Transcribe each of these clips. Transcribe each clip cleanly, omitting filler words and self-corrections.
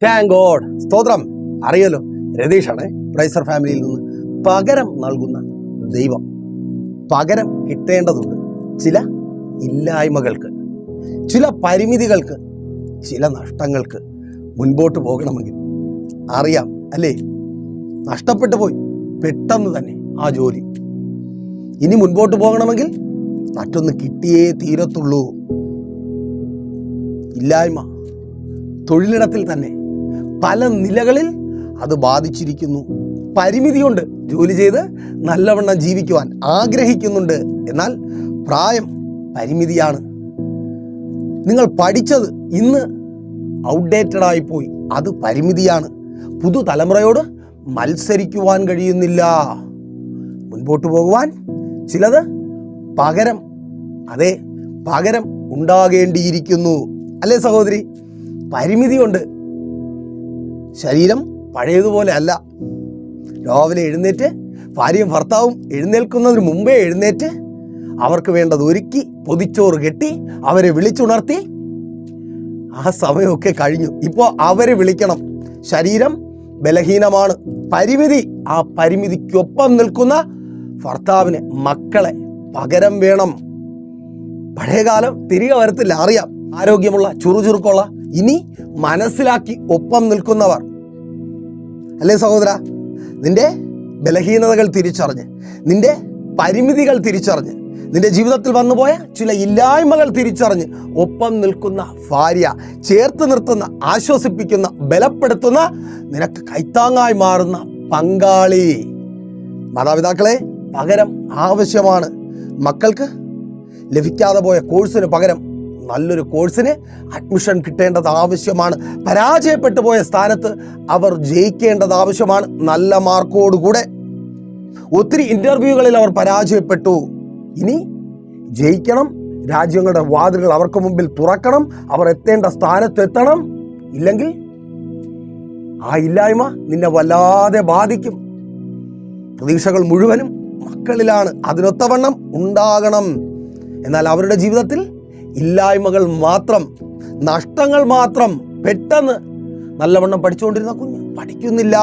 Thank God. സ്തോത്രം. അറിയാലോ, രതീഷാണ് പ്രൈസർ ഫാമിലിയിൽ നിന്ന്. പകരം നൽകുന്ന ദൈവം. പകരം കിട്ടേണ്ടതുണ്ട് ചില ഇല്ലായ്മകൾക്ക്, ചില പരിമിതികൾക്ക്, ചില നഷ്ടങ്ങൾക്ക്. മുൻപോട്ട് പോകണമെങ്കിൽ അറിയാം അല്ലേ, നഷ്ടപ്പെട്ടു പോയി പെട്ടെന്ന് തന്നെ ആ ജോലി. ഇനി മുൻപോട്ട് പോകണമെങ്കിൽ മറ്റൊന്ന് കിട്ടിയേ തീരത്തുള്ളൂ. ഇല്ലായ്മ തൊഴിലിടത്തിൽ തന്നെ പല നിലകളിൽ അത് ബാധിച്ചിരിക്കുന്നു. പരിമിതി കൊണ്ട് ജോലി ചെയ്ത് നല്ലവണ്ണം ജീവിക്കുവാൻ ആഗ്രഹിക്കുന്നുണ്ട്. എന്നാൽ പ്രായം പരിമിതിയാണ്. നിങ്ങൾ പഠിച്ചത് ഇന്ന് ഔട്ട്ഡേറ്റഡ് ആയിപ്പോയി, അത് പരിമിതിയാണ്. പുതുതലമുറയോട് മത്സരിക്കുവാൻ കഴിയുന്നില്ല. മുൻപോട്ട് പോകുവാൻ ചിലത് പകരം, അതെ പകരം ഉണ്ടാകേണ്ടിയിരിക്കുന്നു. അല്ലേ സഹോദരി? പരിമിതി കൊണ്ട് ശരീരം പഴയതുപോലെ അല്ല. രാവിലെ എഴുന്നേറ്റ് ഭാര്യയും ഭർത്താവും എഴുന്നേൽക്കുന്നതിന് മുമ്പേ എഴുന്നേറ്റ് അവർക്ക് വേണ്ടത് ഒരുക്കി പൊതിച്ചോറ് കെട്ടി അവരെ വിളിച്ചുണർത്തി ആ സമയമൊക്കെ കഴിഞ്ഞു. ഇപ്പോൾ അവരെ വിളിക്കണം. ശരീരം ബലഹീനമാണ്. പരിമിതി, ആ പരിമിതിക്കൊപ്പം നിൽക്കുന്ന ഭർത്താവിന്, മക്കളെ പകരം വേണം. പഴയകാലം തിരികെ വരത്തില്ല, അറിയാം. ആരോഗ്യമുള്ള ചുറുചുറുക്കുള്ള ഇനി മനസ്സിലാക്കി ഒപ്പം നിൽക്കുന്നവർ. അല്ലേ സഹോദര? നിന്റെ ബലഹീനതകൾ തിരിച്ചറിഞ്ഞ്, നിന്റെ പരിമിതികൾ തിരിച്ചറിഞ്ഞ്, നിന്റെ ജീവിതത്തിൽ വന്നുപോയ ചില ഇല്ലായ്മകൾ തിരിച്ചറിഞ്ഞ് ഒപ്പം നിൽക്കുന്ന ഭാര്യ, ചേർത്ത് നിർത്തുന്ന, ആശ്വസിപ്പിക്കുന്ന, ബലപ്പെടുത്തുന്ന, നിനക്ക് കൈത്താങ്ങായി മാറുന്ന പങ്കാളി. മാതാപിതാക്കളെ, പകരം ആവശ്യമാണ്. മക്കൾക്ക് ലഭിക്കാതെ പോയ കോഴ്സിന് പകരം നല്ലൊരു കോഴ്സിന് അഡ്മിഷൻ കിട്ടേണ്ടത് ആവശ്യമാണ്. പരാജയപ്പെട്ടു പോയ സ്ഥാനത്ത് അവർ ജയിക്കേണ്ടത് ആവശ്യമാണ്. നല്ല മാർക്കോടുകൂടെ. ഒത്തിരി ഇൻ്റർവ്യൂകളിൽ അവർ പരാജയപ്പെട്ടു. ഇനി ജയിക്കണം. രാജ്യങ്ങളുടെ വാതിലുകൾ അവർക്ക് മുമ്പിൽ തുറക്കണം. അവർ എത്തേണ്ട സ്ഥാനത്തെത്തണം. ഇല്ലെങ്കിൽ ആ ഇല്ലായ്മ നിന്നെ വല്ലാതെ ബാധിക്കും. പ്രതീക്ഷകൾ മുഴുവനും മക്കളിലാണ്. അതിനൊത്തവണ്ണം ഉണ്ടാകണം. എന്നാൽ അവരുടെ ജീവിതത്തിൽ ഇല്ലായ്മകൾ മാത്രം, നഷ്ടങ്ങൾ മാത്രം. പെട്ടെന്ന് നല്ലവണ്ണം പഠിച്ചുകൊണ്ടിരുന്ന കുഞ്ഞ് പഠിക്കുന്നില്ല.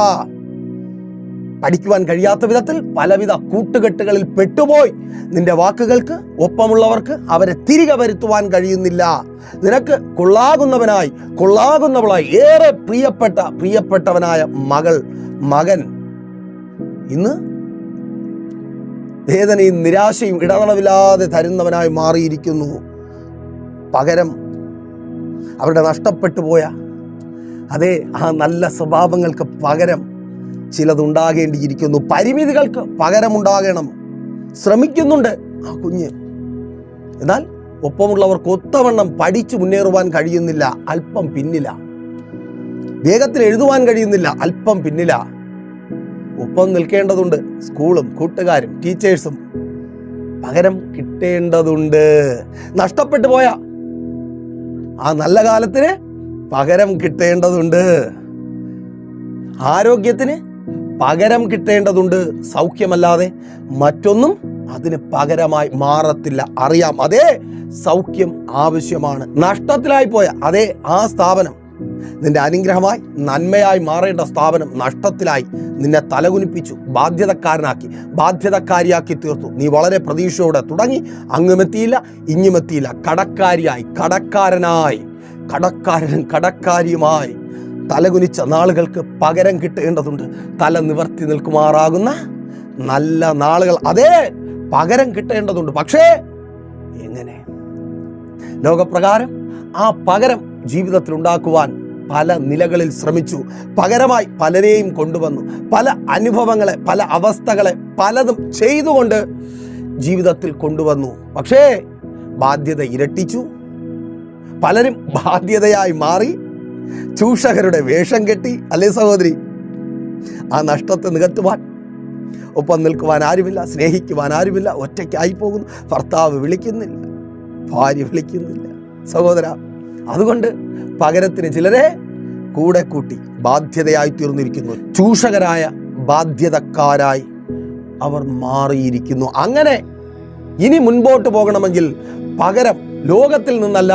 പഠിക്കുവാൻ കഴിയാത്ത വിധത്തിൽ പലവിധ കൂട്ടുകെട്ടുകളിൽ പെട്ടുപോയി. നിന്റെ വാക്കുകൾക്ക് ഒപ്പമുള്ളവർക്ക് അവരെ തിരികെ വരുത്തുവാൻ കഴിയുന്നില്ല. നിനക്ക് കൊള്ളാകുന്നവനായി, കൊള്ളാകുന്നവളായി, ഏറെ പ്രിയപ്പെട്ടവനായ മകൻ ഇന്ന് വേദനയും നിരാശയും ഇടതടവില്ലാതെ തരുന്നവനായി മാറിയിരിക്കുന്നു. പകരം അവരുടെ നഷ്ടപ്പെട്ടു പോയ അതേ ആ നല്ല സ്വഭാവങ്ങൾക്ക് പകരം ചിലതുണ്ടാകേണ്ടിയിരിക്കുന്നു. പരിമിതികൾക്ക് പകരമുണ്ടാകണം. ശ്രമിക്കുന്നുണ്ട് ആ കുഞ്ഞ്. എന്നാൽ ഒപ്പമുള്ളവർക്ക് ഒത്തവണ്ണം പഠിച്ചു മുന്നേറുവാൻ കഴിയുന്നില്ല. അല്പം പിന്നില. വേഗത്തിൽ എഴുതുവാൻ കഴിയുന്നില്ല. അല്പം പിന്നില. ഒപ്പം നിൽക്കേണ്ടതുണ്ട് സ്കൂളും കൂട്ടുകാരും ടീച്ചേഴ്സും. പകരം കിട്ടേണ്ടതുണ്ട്. നഷ്ടപ്പെട്ടു പോയ ആ നല്ല കാലത്തിന് പകരം കിട്ടേണ്ടതുണ്ട്. ആരോഗ്യത്തിന് പകരം കിട്ടേണ്ടതുണ്ട്. സൗഖ്യമല്ലാതെ മറ്റൊന്നും അതിന് പകരമായി മാറത്തില്ല. അറിയാം, അതേ സൗഖ്യം ആവശ്യമാണ്. നഷ്ടത്തിലായി പോയ അതേ ആ സ്ഥാപനം, നിന്റെ അനുഗ്രഹമായി നന്മയായി മാറേണ്ട സ്ഥാപനം നഷ്ടത്തിലായി. നിന്നെ തലകുനിപ്പിച്ചു, ബാധ്യതക്കാരനാക്കി, ബാധ്യതക്കാരിയാക്കി തീർത്തു. നീ വളരെ പ്രതീക്ഷയോടെ തുടങ്ങി, അങ്ങുമെത്തിയില്ല, ഇങ്ങുമെത്തിയില്ല. കടക്കാരിയായി, കടക്കാരനായി, കടക്കാരനും കടക്കാരിയുമായി തലകുനിച്ച നാളുകൾക്ക് പകരം കിട്ടേണ്ടതുണ്ട്. തല നിവർത്തി നിൽക്കുമാറാകുന്ന നല്ല നാളുകൾ, അതേ പകരം കിട്ടേണ്ടതുണ്ട്. പക്ഷേ എങ്ങനെ? ലോകപ്രകാരം ആ പകരം ജീവിതത്തിൽ ഉണ്ടാക്കുവാൻ പല നിലകളിൽ ശ്രമിച്ചു. പകരമായി പലരെയും കൊണ്ടുവന്നു. പല അനുഭവങ്ങളെ, പല അവസ്ഥകളെ പലതും ചെയ്തുകൊണ്ട് ജീവിതത്തിൽ കൊണ്ടുവന്നു. പക്ഷേ ബാധ്യത ഇരട്ടിച്ചു. പലരും ബാധ്യതയായി മാറി. ചൂഷകരുടെ വേഷം കെട്ടി. അല്ലേ സഹോദരി? ആ നഷ്ടത്തെ നികത്തുവാൻ ഒപ്പം നിൽക്കുവാൻ ആരുമില്ല, സ്നേഹിക്കുവാൻ ആരുമില്ല. ഒറ്റയ്ക്കായി പോകുന്നു. ഭർത്താവ് വിളിക്കുന്നില്ല, ഭാര്യ വിളിക്കുന്നില്ല. സഹോദര, അതുകൊണ്ട് പകരത്തിന് ചിലരെ കൂടെ കൂട്ടി ബാധ്യതയായി തീർന്നിരിക്കുന്നു. ചൂഷകരായ ബാധ്യതക്കാരായി അവർ മാറിയിരിക്കുന്നു. അങ്ങനെ ഇനി മുൻപോട്ട് പോകണമെങ്കിൽ പകരം ലോകത്തിൽ നിന്നല്ല,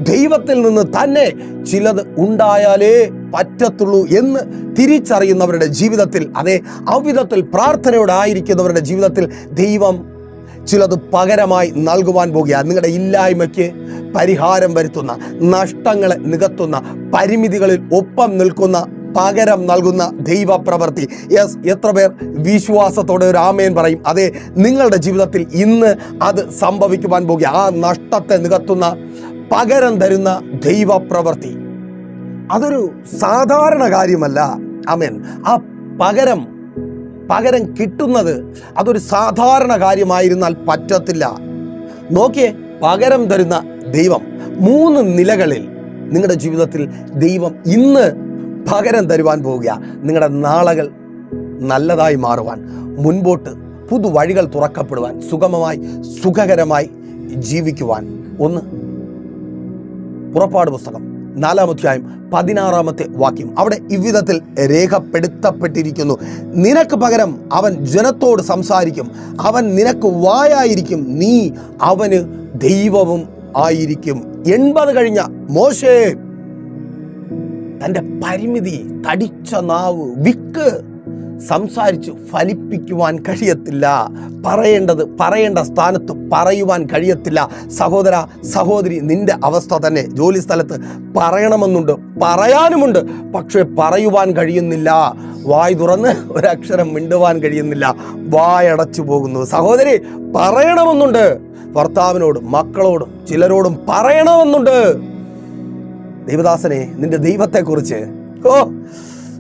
ദൈവത്തിൽ നിന്ന് തന്നെ ചിലത് ഉണ്ടായാലേ പറ്റത്തുള്ളൂ എന്ന് തിരിച്ചറിയുന്നവരുടെ ജീവിതത്തിൽ, അതേ അവിധത്തിൽ പ്രാർത്ഥനയോടായിരിക്കുന്നവരുടെ ജീവിതത്തിൽ ദൈവം ചിലത് പകരമായി നൽകുവാൻ പോകുകയാണ്. നിങ്ങളുടെ ഇല്ലായ്മയ്ക്ക് പരിഹാരം വരുത്തുന്ന, നഷ്ടങ്ങളെ നികത്തുന്ന, പരിമിതികളിൽ ഒപ്പം നിൽക്കുന്ന, പകരം നൽകുന്ന ദൈവപ്രവൃത്തി. യെസ്, എത്ര പേർ വിശ്വാസത്തോടെ ഒരു ആമേൻ പറയും? അതെ, നിങ്ങളുടെ ജീവിതത്തിൽ ഇന്ന് അത് സംഭവിക്കുവാൻ പോകുക. ആ നഷ്ടത്തെ നികത്തുന്ന, പകരം തരുന്ന ദൈവപ്രവൃത്തി അതൊരു സാധാരണ കാര്യമല്ല. ആമേൻ. ആ പകരം കിട്ടുന്നത് അതൊരു സാധാരണ കാര്യമായിരുന്നാൽ പറ്റത്തില്ല. നോക്കിയേ, പകരം തരുന്ന ദൈവം 3 നിലകളിൽ നിങ്ങളുടെ ജീവിതത്തിൽ ദൈവം ഇന്ന് പകരം തരുവാൻ പോവുക. നിങ്ങളുടെ നാളുകൾ നല്ലതായി മാറുവാൻ, മുൻപോട്ട് പുതുവഴികൾ തുറക്കപ്പെടുവാൻ, സുഖകരമായി ജീവിക്കുവാൻ. 1 പുറപ്പാട് പുസ്തകം 4-ാം അധ്യായം 16-ാമത്തെ വാക്യം. അവിടെ ഇவ்விധത്തിൽ രേഖപ്പെടുത്തപ്പെട്ടിരിക്കുന്നു: നിനക്ക് പകരം അവൻ ജനത്തോട് സംസാരിക്കും, അവൻ നിനക്ക് വായായിരിക്കും, നീ അവന് ദൈവവും ആയിരിക്കും. 80 കഴിഞ്ഞ മോശെ തൻ്റെ പരിമിതി, തടിച്ച നാവ്, വിക്ക് സംസാരിച്ച് ഫലിപ്പിക്കുവാൻ കഴിയത്തില്ല. പറയേണ്ട സ്ഥാനത്ത് പറയുവാൻ കഴിയത്തില്ല. സഹോദര, സഹോദരി, നിന്റെ അവസ്ഥ തന്നെ. ജോലി സ്ഥലത്ത് പറയണമെന്നുണ്ട്, പറയാനുമുണ്ട്, പക്ഷെ പറയുവാൻ കഴിയുന്നില്ല. വായ് തുറന്ന് ഒരക്ഷരം മിണ്ടുവാൻ കഴിയുന്നില്ല, വായടച്ചു പോകുന്നു. സഹോദരി, പറയണമെന്നുണ്ട്, ഭർത്താവിനോടും മക്കളോടും ചിലരോടും പറയണമെന്നുണ്ട്. ദൈവദാസനെ, നിന്റെ ദൈവത്തെക്കുറിച്ച്,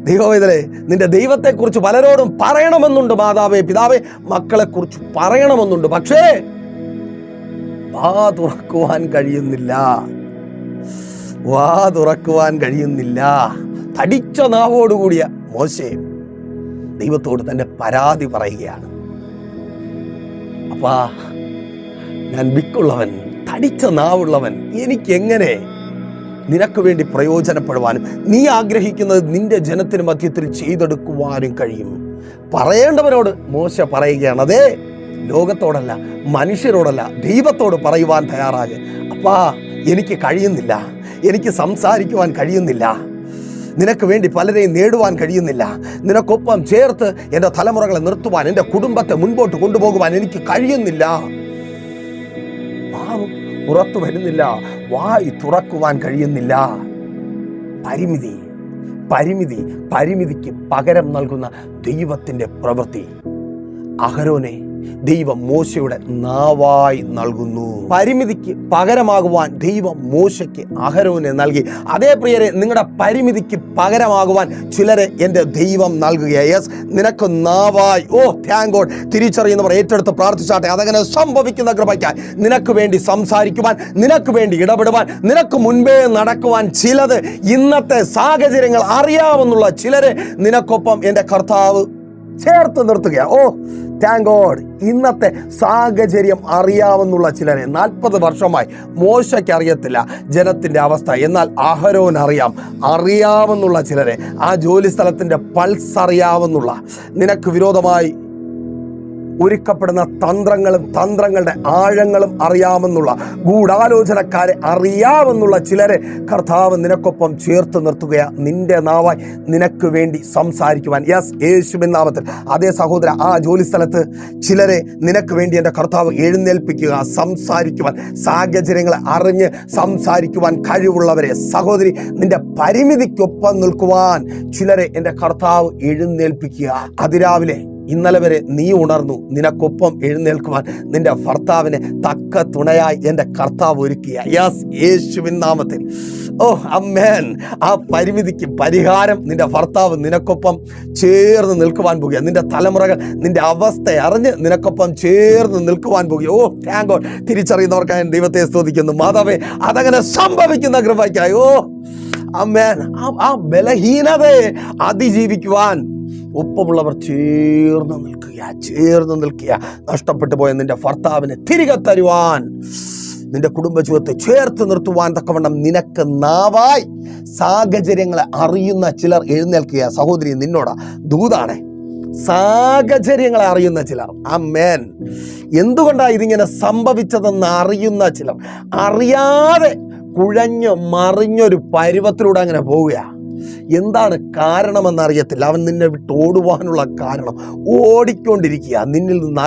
ദൈവവേദനെ, നിന്റെ ദൈവത്തെക്കുറിച്ച് പലരോടും പറയണമെന്നുണ്ട്. മാതാവേ, പിതാവേ, മക്കളെക്കുറിച്ച് പറയണമെന്നുണ്ട്, പക്ഷേ വാ തുറക്കുവാൻ കഴിയുന്നില്ല. തടിച്ച നാവോടുകൂടിയ മോശെ ദൈവത്തോട് തൻ്റെ പരാതി പറയുകയാണ്. അപ്പാ, ഞാൻ വിക്കുള്ളവൻ, തടിച്ച നാവുള്ളവൻ, എനിക്കെങ്ങനെ നിനക്ക് വേണ്ടി പ്രയോജനപ്പെടുവാനും നീ ആഗ്രഹിക്കുന്നത് നിന്റെ ജനത്തിന് മധ്യത്തിൽ ചെയ്തെടുക്കുവാനും കഴിയും? പറയേണ്ടവനോട് മോശ പറയുകയാണ്. അതേ, ലോകത്തോടല്ല, മനുഷ്യരോടല്ല, ദൈവത്തോട് പറയുവാൻ തയ്യാറാകെ. അപ്പാ, എനിക്ക് കഴിയുന്നില്ല, എനിക്ക് സംസാരിക്കുവാൻ കഴിയുന്നില്ല, നിനക്ക് വേണ്ടി പലരെയും നേടുവാൻ കഴിയുന്നില്ല, നിനക്കൊപ്പം ചേർത്ത് എൻ്റെ തലമുറകളെ നിർത്തുവാൻ, എൻ്റെ കുടുംബത്തെ മുൻപോട്ട് കൊണ്ടുപോകുവാൻ എനിക്ക് കഴിയുന്നില്ല. പുറത്തു വരുന്നില്ല, വായി തുറക്കുവാൻ കഴിയുന്നില്ല. പരിമിതിക്ക് പകരം നൽകുന്ന ദൈവത്തിൻ്റെ പ്രവൃത്തി അഹരോനെ ദൈവം മോശയുടെ നാവായി നൽകുന്നു. പരിമിതിക്ക് പകരമാകുവാൻ ദൈവം മോശയ്ക്ക് അഹരോനെ നൽകി. അതേ പ്രിയരെ, നിങ്ങളുടെ പരിമിതിക്ക് പകരമാകുവാൻ ചിലരെ എൻ്റെ ദൈവം നൽകുകയാണ്. യെസ്, നിനക്ക് നാവായി. Thank God. തിരിച്ചറിയുന്നവർ ഏറ്റെടുത്ത് പ്രാർത്ഥിച്ചാട്ടെ. അതങ്ങനെ സംഭവിക്കുന്ന കൃപയ്ക്കായി നിനക്ക് വേണ്ടി സംസാരിക്കുവാൻ, നിനക്ക് വേണ്ടി ഇടപെടുവാൻ, നിനക്ക് മുൻപേ നടക്കുവാൻ, ചിലത് ഇന്നത്തെ സാഹചര്യങ്ങൾ അറിയാവുന്നുള്ള ചിലരെ നിനക്കൊപ്പം എൻ്റെ കർത്താവ് ചേർത്ത് നിർത്തുക. Thank God. ഇന്നത്തെ സാഹചര്യം അറിയാവുന്നുള്ള ചിലരെ 40 വർഷമായി മോശയ്ക്ക് അറിയത്തില്ല ജനത്തിൻ്റെ അവസ്ഥ, എന്നാൽ അഹരോൻ അറിയാവുന്നുള്ള ചിലരെ, ആ ജോലി സ്ഥലത്തിൻ്റെ പൾസ് അറിയാവുന്നുള്ള, നിനക്ക് വിരോധമായി ഒരുക്കപ്പെടുന്ന തന്ത്രങ്ങളുടെ ആഴങ്ങളും അറിയാമെന്നുള്ള, ഗൂഢാലോചനക്കാരെ അറിയാമെന്നുള്ള ചിലരെ കർത്താവ് നിനക്കൊപ്പം ചേർത്ത് നിർത്തുകയാണ്, നിന്റെ നാവായി നിനക്ക് വേണ്ടി സംസാരിക്കുവാൻ. യെസ്, യേശുവിൻ നാമത്തിൽ. അതേ സഹോദര, ആ ജോലി സ്ഥലത്ത് ചിലരെ നിനക്ക് വേണ്ടി എൻ്റെ കർത്താവ് എഴുന്നേൽപ്പിക്കുക, സംസാരിക്കുവാൻ, സാഹചര്യങ്ങളെ അറിഞ്ഞ് സംസാരിക്കുവാൻ കഴിവുള്ളവരെ. സഹോദരി, നിന്റെ പരിമിതിക്കൊപ്പം നിൽക്കുവാൻ ചിലരെ എൻ്റെ കർത്താവ് എഴുന്നേൽപ്പിക്കുക. അതിരാവിലെ ഇന്നലെ വരെ നീ ഉണർന്നു, നിനക്കൊപ്പം എഴുന്നേൽക്കുവാൻ നിന്റെ ഭർത്താവിനെ തക്ക തുണയായി എൻ്റെ കർത്താവ് ഒരുക്കിയ. യെസ്, യേശുവിൻ നാമത്തിൽ. അമ്മേൻ. ആ പരിമിതിക്ക് പരിഹാരം നിന്റെ ഭർത്താവ് നിനക്കൊപ്പം ചേർന്ന് നിൽക്കുവാൻ പോകുക. നിന്റെ തലമുറകൾ നിന്റെ അവസ്ഥ അറിഞ്ഞ് നിനക്കൊപ്പം ചേർന്ന് നിൽക്കുവാൻ പോകുക. Thank God. തിരിച്ചറിയുന്നവർക്കായി ദൈവത്തെ സ്തുതിക്കുന്നു. മാതാവേ, അതങ്ങനെ സംഭവിക്കുന്ന കൃപയ്ക്കായി. അമ്മേൻ. ആ ബലഹീനതയെ അതിജീവിക്കുവാൻ ഒപ്പമുള്ളവർ ചേർന്ന് നിൽക്കുക. നഷ്ടപ്പെട്ടു പോയ നിന്റെ ഭർത്താവിനെ തിരികെ തരുവാൻ, നിന്റെ കുടുംബജീവിതത്തെ ചേർത്ത് നിർത്തുവാൻ തക്കവണ്ണം നിനക്ക് നാവായി സാഹചര്യങ്ങളെ അറിയുന്ന ചിലർ എഴുന്നേൽക്കുക. സഹോദരി, നിന്നോടാ ദൂതാണ്. സാഹചര്യങ്ങളെ അറിയുന്ന ചിലർ. ആമേൻ. എന്തുകൊണ്ടാണ് ഇതിങ്ങനെ സംഭവിച്ചതെന്ന് അറിയുന്ന ചിലർ അറിയാതെ കുഴഞ്ഞു മറിഞ്ഞൊരു പരുവത്തിലൂടെ അങ്ങനെ പോവുക. എന്താണ് കാരണമെന്നറിയത്തില്ല. അവൻ നിന്നെ വിട്ട് ഓടുവാനുള്ള കാരണം ഓടിക്കൊണ്ടിരിക്കുക, നിന്നിൽ നിന്ന്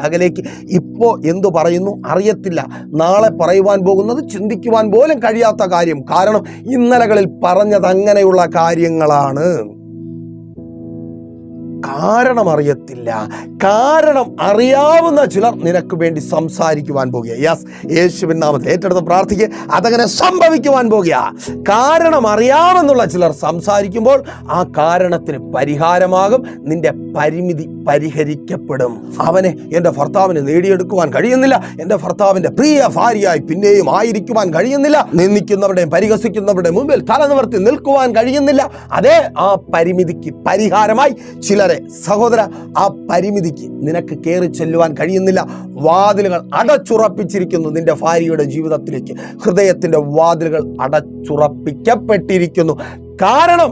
അകലേക്ക്. ഇപ്പോൾ എന്തു പറയുന്നു അറിയത്തില്ല. നാളെ പറയുവാൻ പോകുന്നത് ചിന്തിക്കുവാൻ പോലും കഴിയാത്ത കാര്യം. കാരണം ഇന്നലകളിൽ പറഞ്ഞത് അങ്ങനെയുള്ള കാര്യങ്ങളാണ്. കാരണം അറിയത്തില്ല. കാരണം അറിയാവുന്ന ചിലർ നിനക്ക് വേണ്ടി സംസാരിക്കുവാൻ പോകുക. യെസ്, യേശുവിൻ നാമത്തിൽ ഏറ്റെടുത്ത് പ്രാർത്ഥിക്കുക. അതങ്ങനെ സംഭവിക്കുവാൻ പോകുക. കാരണം അറിയാമെന്നുള്ള ചിലർ സംസാരിക്കുമ്പോൾ ആ കാരണത്തിന് പരിഹാരമാകും. നിന്റെ പരിമിതി പരിഹരിക്കപ്പെടും. അവനെ എൻ്റെ ഭർത്താവിനെ നേടിയെടുക്കുവാൻ കഴിയുന്നില്ല, എൻ്റെ ഭർത്താവിൻ്റെ പ്രിയ ഭാര്യയായി പിന്നെയും ആയിരിക്കുവാൻ കഴിയുന്നില്ല, നിന്ദിക്കുന്നവരുടെയും പരിഹസിക്കുന്നവരുടെ മുമ്പിൽ തല നിവർത്തി നിൽക്കുവാൻ കഴിയുന്നില്ല. അതേ, ആ പരിമിതിക്ക് പരിഹാരമായി ചിലരെ സഹോദര, ആ പരിമിതിക്ക് നിനക്ക് കയറി ചെല്ലുവാൻ കഴിയുന്നില്ല. വാതിലുകൾ അടച്ചുറപ്പിച്ചിരിക്കുന്നു. നിന്റെ ഭാര്യയുടെ ജീവിതത്തിലേക്ക് ഹൃദയത്തിൻ്റെ വാതിലുകൾ അടച്ചുറപ്പിക്കപ്പെട്ടിരിക്കുന്നു. കാരണം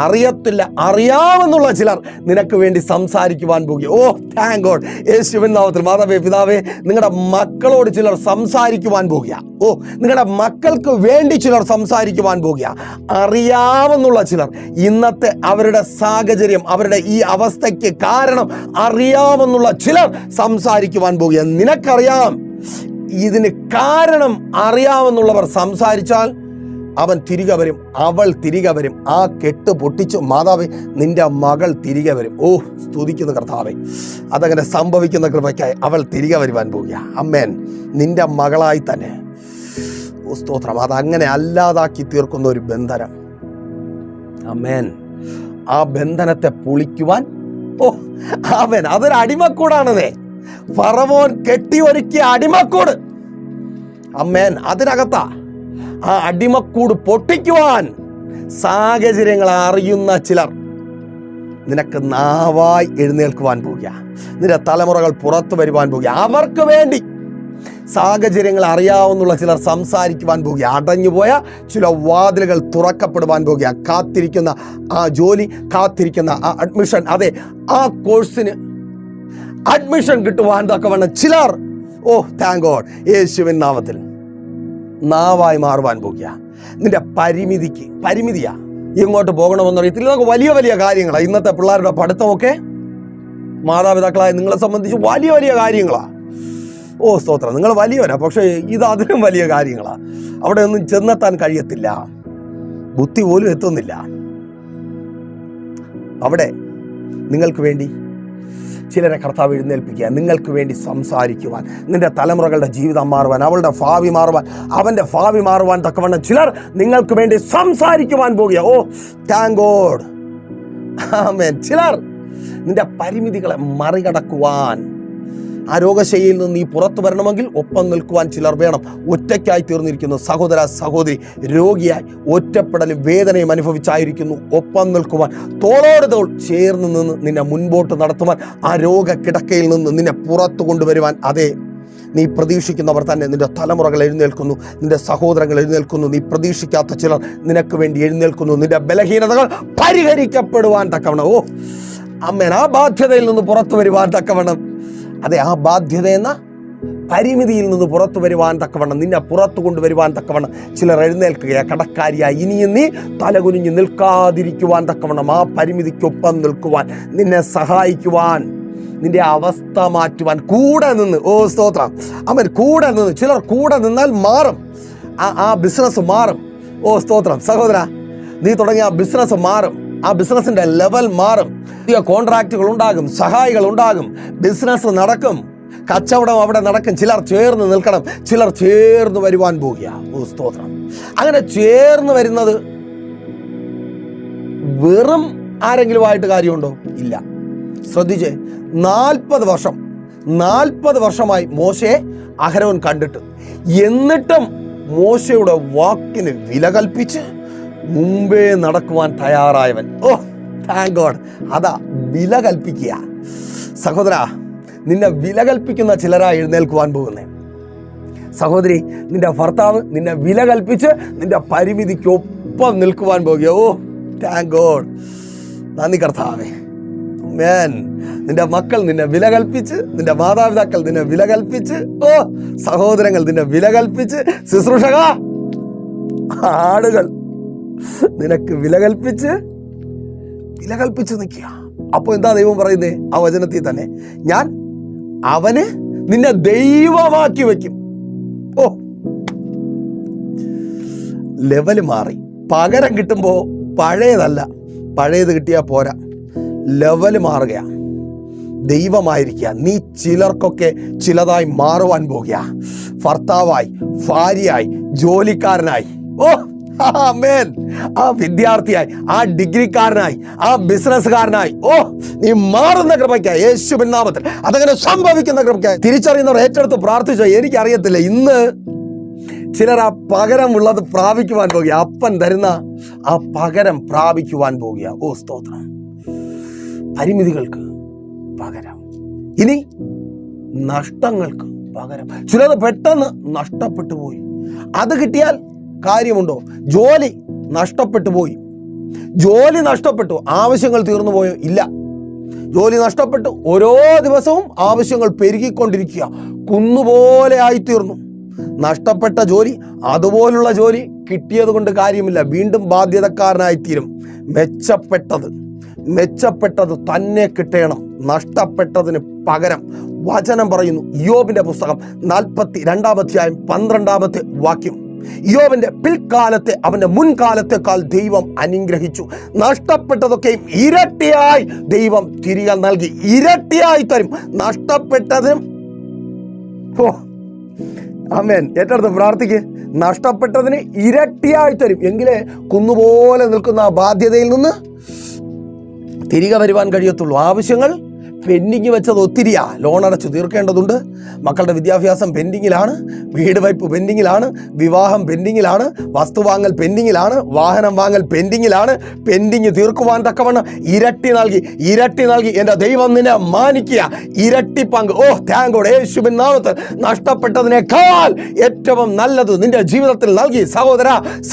അറിയത്തില്ല, അറിയാമെന്നുള്ള ചിലർ നിനക്ക് വേണ്ടി സംസാരിക്കുവാൻ പോകുക. ഓ താങ്ക് ഗോഡ്, യേശുവിൻ നാമത്തിൽ. മാതാവേ, പിതാവേ, നിങ്ങളുടെ മക്കളോട് ചിലർ സംസാരിക്കുവാൻ പോകുക. ഓ, നിങ്ങളുടെ മക്കൾക്ക് വേണ്ടി ചിലർ സംസാരിക്കുവാൻ പോകുക. അറിയാമെന്നുള്ള ചിലർ ഇന്നത്തെ അവരുടെ സാഹചര്യം, അവരുടെ ഈ അവസ്ഥയ്ക്ക് കാരണം അറിയാമെന്നുള്ള ചിലർ സംസാരിക്കുവാൻ പോകുക. നിനക്കറിയാം ഇതിന് കാരണം അറിയാമെന്നുള്ളവർ സംസാരിച്ചാൽ അവൻ തിരികെ വരും, അവൾ തിരികെ വരും. ആ കെട്ട് പൊട്ടിച്ചു മാതാവേ, നിന്റെ മകൾ തിരികെ വരും. ഓ, സ്തുതിക്കുന്ന കർത്താവേ, അതങ്ങനെ സംഭവിക്കുന്ന കൃപയ്ക്കായി അവൾ തിരികെ വരുവാൻ പോവുക. അമ്മേൻ, നിന്റെ മകളായി തന്നെ. ഓ സ്തോത്രം. അതങ്ങനെ അല്ലാതാക്കി തീർക്കുന്ന ഒരു ബന്ധനം. അമ്മേൻ, ആ ബന്ധനത്തെ പൊളിക്കുവാൻ അവൻ, അതൊരു അടിമക്കൂടാണതേ. ഫറവോൻ കെട്ടി ഒരുക്കിയ അടിമക്കൂട്. അമ്മേൻ, അതിനകത്താ. ആ അടിമക്കൂട് പൊട്ടിക്കുവാൻ സാഹചര്യങ്ങൾ അറിയുന്ന ചിലർ നിനക്ക് നാവായി എഴുന്നേൽക്കുവാൻ പോവുക. നിന്റെ തലമുറകൾ പുറത്തു വരുവാൻ പോവുക. അവർക്ക് വേണ്ടി സാഹചര്യങ്ങൾ അറിയാവുന്ന ചിലർ സംസാരിക്കുവാൻ പോവുക. അടഞ്ഞുപോയ ചില വാതിലുകൾ തുറക്കപ്പെടുവാൻ പോവുക. കാത്തിരിക്കുന്ന ആ ജോലി, കാത്തിരിക്കുന്ന ആ അഡ്മിഷൻ, അതെ, ആ കോഴ്സിന് അഡ്മിഷൻ കിട്ടുവാൻ തക്കവണ്ണം ചിലർ, ഓ താങ്ക് ഗോഡ്, യേശുവിൻ നാമത്തിൽ നാവായി മാറുവാൻ പോകുക. നിന്റെ പരിമിതിയാ. എങ്ങോട്ട് പോകണമെന്നറിയത്തില്ല. നമുക്ക് വലിയ വലിയ കാര്യങ്ങളാണ്. ഇന്നത്തെ പിള്ളേരുടെ പഠിത്തമൊക്കെ മാതാപിതാക്കളായ നിങ്ങളെ സംബന്ധിച്ച് വലിയ വലിയ കാര്യങ്ങളാണ്. ഓ സ്തോത്രം, നിങ്ങൾ വലിയവരാ, പക്ഷേ ഇത് അതിലും വലിയ കാര്യങ്ങളാണ്. അവിടെ ഒന്നും ചെന്നെത്താൻ കഴിയത്തില്ല, ബുദ്ധി പോലും എത്തുന്നില്ല. അവിടെ നിങ്ങൾക്ക് വേണ്ടി ചിലരെ കർത്താവ് എഴുന്നേൽപ്പിക്കുക, നിങ്ങൾക്ക് വേണ്ടി സംസാരിക്കുവാൻ, നിന്റെ തലമുറകളുടെ ജീവിതം മാറുവാൻ, അവളുടെ ഭാവി മാറുവാൻ, അവൻ്റെ ഭാവി മാറുവാൻ തക്കവണ്ണം ചിലർ നിങ്ങൾക്ക് വേണ്ടി സംസാരിക്കുവാൻ പോകുക. ഓ താങ്ക് ഗോഡ്, ആമേൻ. ചിലർ നിന്റെ പരിമിതികളെ മറികടക്കുവാൻ, ആ രോഗശൈലിയിൽ നിന്ന് നീ പുറത്തു വരണമെങ്കിൽ ഒപ്പം നിൽക്കുവാൻ ചിലർ വേണം. ഒറ്റയ്ക്കായി തീർന്നിരിക്കുന്നു സഹോദര സഹോദരി, രോഗിയായി ഒറ്റപ്പെടലും വേദനയും അനുഭവിച്ചായിരിക്കുന്നു. ഒപ്പം നിൽക്കുവാൻ, തോളോട് തോൾ ചേർന്ന് നിന്ന് നിന്നെ മുൻപോട്ട് നടത്തുവാൻ, ആ രോഗക്കിടക്കയിൽ നിന്ന് നിന്നെ പുറത്തു കൊണ്ടുവരുവാൻ, അതെ, നീ പ്രതീക്ഷിക്കുന്നവർ തന്നെ. നിന്റെ തലമുറകൾ എഴുന്നേൽക്കുന്നു, നിന്റെ സഹോദരങ്ങൾ എഴുന്നേൽക്കുന്നു. നീ പ്രതീക്ഷിക്കാത്ത ചിലർ നിനക്ക് വേണ്ടി എഴുന്നേൽക്കുന്നു. നിന്റെ ബലഹീനതകൾ പരിഹരിക്കപ്പെടുവാൻ തക്കവണ്ണം, ഓ അമ്മേൻ, ആ ബാധ്യതയിൽ നിന്ന് പുറത്തു വരുവാൻ തക്കവണ്ണം, അതെ, ആ ബാധ്യത എന്ന പരിമിതിയിൽ നിന്ന് പുറത്തു വരുവാൻ തക്കവണ്ണം, നിന്നെ പുറത്തു കൊണ്ടുവരുവാൻ തക്കവണ്ണം ചിലർ എഴുന്നേൽക്കുകയാണ്. കടക്കാരിയായി ഇനിയും നീ തലകുനിഞ്ഞ് നിൽക്കാതിരിക്കുവാൻ തക്കവണ്ണം, ആ പരിമിതിക്കൊപ്പം നിൽക്കുവാൻ, നിന്നെ സഹായിക്കുവാൻ, നിന്റെ അവസ്ഥ മാറ്റുവാൻ കൂടെ നിന്ന്, ഓ സ്തോത്രം, അവൻ കൂടെ നിന്ന്. ചിലർ കൂടെ നിന്നാൽ മാറും, ആ ബിസിനസ് മാറും. ഓ സ്തോത്രം സഹോദര, നീ തുടങ്ങിയ ആ ബിസിനസ് മാറും, ആ ബിസിനസിന്റെ ലെവൽ മാറും. പുതിയ കോൺട്രാക്റ്റുകൾ ഉണ്ടാകും, സഹായികൾ ഉണ്ടാകും, ബിസിനസ് നടക്കും, കച്ചവടം അവിടെ നടക്കും. ചിലർ ചേർന്ന് നിൽക്കണം, ചിലർ ചേർന്ന് വരുവാൻ പോകുക. ഓ സ്തോത്രം. അങ്ങനെ ചേർന്ന് വരുന്നത് വെറും ആരെങ്കിലുമായിട്ട് കാര്യമുണ്ടോ? ഇല്ല. ശ്രദ്ധിച്ചേ, 40 വർഷമായി മോശയെ അഹരോൻ കണ്ടിട്ട്, എന്നിട്ടും മോശയുടെ വാക്കിന് വില കൽപ്പിച്ച് മുമ്പേ നടക്കുവാൻ തയ്യാറായവൻ. ഓ താങ്ക് ഗോഡ്, അതാ വില കൽപ്പിക്കുക. സഹോദര, നിന്നെ വില കൽപ്പിക്കുന്ന ചിലരായി എഴുന്നേൽക്കുവാൻ പോകുന്നേ. സഹോദരി, നിന്റെ ഭർത്താവ് നിന്നെ വില കൽപ്പിച്ച് നിന്റെ പരിമിതിക്കൊപ്പം നിൽക്കുവാൻ പോകുക. ഓ താങ്ക് ഗോഡ്, നന്ദി കർത്താവേ. മേൻ, നിന്റെ മക്കൾ നിന്നെ വില കൽപ്പിച്ച്, നിന്റെ മാതാപിതാക്കൾ നിന്നെ വില കൽപ്പിച്ച്, ഓ സഹോദരങ്ങൾ നിന്നെ വില കൽപ്പിച്ച്, ശുശ്രൂഷക, ആടുകൾ നിനക്ക് വില കൽപ്പിച്ച് നിൽക്കുക. അപ്പൊ എന്താ ദൈവം പറയുന്നേ? ആ വചനത്തിൽ തന്നെ, ഞാൻ അവന് നിന്നെ ദൈവമാക്കി വെക്കും. ഓ, ലെവല് മാറി. പകരം കിട്ടുമ്പോ പഴയതല്ല, പഴയത് കിട്ടിയാൽ പോരാ, ലെവല് മാറുകയാ. ദൈവമായിരിക്കുക. നീ ചിലർക്കൊക്കെ ചിലതായി മാറുവാൻ പോകുക. ഭർത്താവായി, ഭാര്യയായി, ജോലിക്കാരനായി, ഓ ആമേൻ, ആ വിദ്യാർത്ഥിയായി, ആ ഡിഗ്രിക്കാരനായി, ആ ബിസിനസ്സുകാരനായി, ഓ നീ മാറുന്ന കൃപയ്ക്കായി യേശുവിൻ നാമത്തിൽ അതങ്ങനെ സംഭവിക്കുന്ന കൃപയ്ക്കായി തിരിച്ചറിയുന്നവർ ഏറ്റെടുത്ത് പ്രാർത്ഥിച്ചോ. എനിക്കറിയത്തില്ല, ഇന്ന് ചിലർ ആ പകരമുള്ളത് പ്രാപിക്കുവാൻ പോകുക. അപ്പൻ തരുന്ന ആ പകരം പ്രാപിക്കുവാൻ പോകുക. ഓ സ്തോത്രം. പരിമിതികൾക്ക് പകരം, ഇനി നഷ്ടങ്ങൾക്ക് പകരം. ചിലത് പെട്ടെന്ന് നഷ്ടപ്പെട്ടു പോയി, അത് കിട്ടിയാൽ കാര്യമുണ്ടോ? ജോലി നഷ്ടപ്പെട്ടു പോയി, ജോലി നഷ്ടപ്പെട്ടു, ആവശ്യങ്ങൾ തീർന്നു പോയോ? ഇല്ല. ജോലി നഷ്ടപ്പെട്ടു, ഓരോ ദിവസവും ആവശ്യങ്ങൾ പെരുകിക്കൊണ്ടിരിക്കുക, കുന്നുപോലെ ആയിത്തീർന്നു. നഷ്ടപ്പെട്ട ജോലി, അതുപോലുള്ള ജോലി കിട്ടിയത് കൊണ്ട് കാര്യമില്ല, വീണ്ടും ബാധ്യതക്കാരനായിത്തീരും. മെച്ചപ്പെട്ടത് തന്നെ കിട്ടണം, നഷ്ടപ്പെട്ടതിന് പകരം. വചനം പറയുന്നു, ഇയ്യോബിന്റെ പുസ്തകം 42-ാം അധ്യായം 12-ാമത്തെ വാക്യം, ഇയ്യോബിന്റെ പിൽക്കാലത്തെ അവന്റെ മുൻകാലത്തെക്കാൾ ദൈവം അനുഗ്രഹിച്ചു. നഷ്ടപ്പെട്ടതൊക്കെയും ഇരട്ടിയായി ദൈവം തിരികെ നൽകി, ഇരട്ടിയായി തരും. നഷ്ടപ്പെട്ടതിനും ആമേൻ, ഏറ്റെടുത്ത് പ്രാർത്ഥിക്ക്. നഷ്ടപ്പെട്ടതിന് ഇരട്ടിയായി തരും. എങ്കിലേ കുന്നുപോലെ നിൽക്കുന്ന ആ ബാധ്യതയിൽ നിന്ന് തിരികെ വരുവാൻ കഴിയത്തുള്ളൂ. ആവശ്യങ്ങൾ പെൻഡിങ് വെച്ചത് ഒത്തിരിയാ. ലോൺ അടച്ചു തീർക്കേണ്ടതുണ്ട്, മക്കളുടെ വിദ്യാഭ്യാസം പെൻഡിങ്ങിലാണ്, വീട് വയ്പ് പെൻഡിങ്ങിലാണ്, വിവാഹം പെൻഡിങ്ങിലാണ്, വസ്തു വാങ്ങൽ പെൻഡിങ്ങിലാണ്, വാഹനം വാങ്ങൽ പെൻഡിങ്ങിലാണ്. പെൻഡിങ് തീർക്കുവാൻ തക്കവണ്ണം ഇരട്ടി നൽകി എൻ്റെ ദൈവം നിന്നെ മാനിക്കുക. ഇരട്ടി പങ്ക്. ഓ താങ്ക് ഗോഡ്. യേശുവിൻ നാമത്തിൽ നഷ്ടപ്പെട്ടതിനേക്കാൾ ഏറ്റവും നല്ലത് നിന്റെ ജീവിതത്തിൽ നൽകി.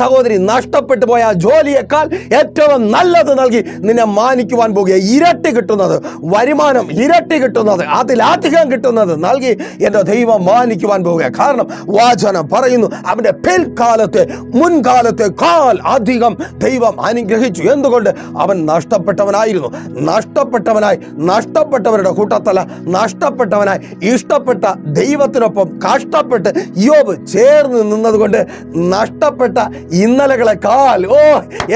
സഹോദരി, നഷ്ടപ്പെട്ടു പോയ ജോലിയേക്കാൾ ഏറ്റവും നല്ലത് നൽകി നിന്നെ മാനിക്കുവാൻ പോകുക. ഇരട്ടി കിട്ടുന്നത്, വരുമാനം ഇരട്ടി കിട്ടുന്നത്, അതിലധികം കിട്ടുന്നത് നൽകി എൻ്റെ ദൈവം മാനിക്കുവാൻ പോവുക. കാരണം വചനം പറയുന്നു, അവന്റെ മുൻകാലത്തെക്കാൾ അധികം ദൈവം അനുഗ്രഹിച്ചു. എന്തുകൊണ്ട്? അവൻ നഷ്ടപ്പെട്ടവനായിരുന്നു. നഷ്ടപ്പെട്ടവരുടെ കൂട്ടത്തല്ല, നഷ്ടപ്പെട്ടവനായി ഇഷ്ടപ്പെട്ട ദൈവത്തിനൊപ്പം കഷ്ടപ്പെട്ട് ഇയ്യോബ് ചേർന്ന് നിന്നതുകൊണ്ട് നഷ്ടപ്പെട്ട ഇന്നലകളെക്കാൾ